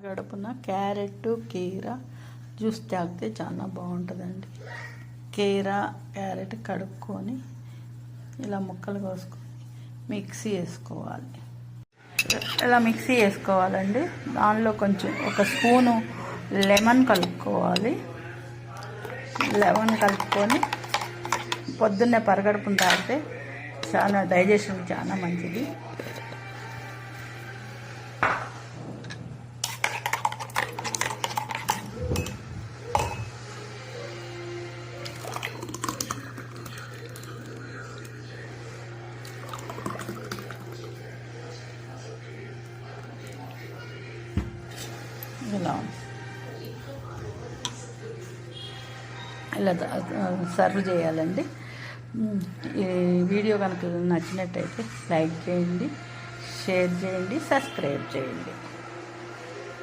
గడుపున carrot కీర juice తాగితే చాలా బాగుంటుందండి. క్యారెట్ కడుక్కొని ఇలా ముక్కలు కోసుకొని మిక్సీ వేసుకోవాలి. ఇలా మిక్సీ వేసుకోవాలండి. దానిలో కొంచెం ఒక స్పూను లెమన్ కలుపుకోవాలి. లెమన్ కలుపుకొని పొద్దున్నే పరగడుపున తాగితే చాలా డైజెషన్ చాలా మంచిది. ఇలా సర్వ్ చేయాలండి. ఈ వీడియో కనుక నచ్చినట్టయితే లైక్ చేయండి, షేర్ చేయండి, సబ్స్క్రైబ్ చేయండి.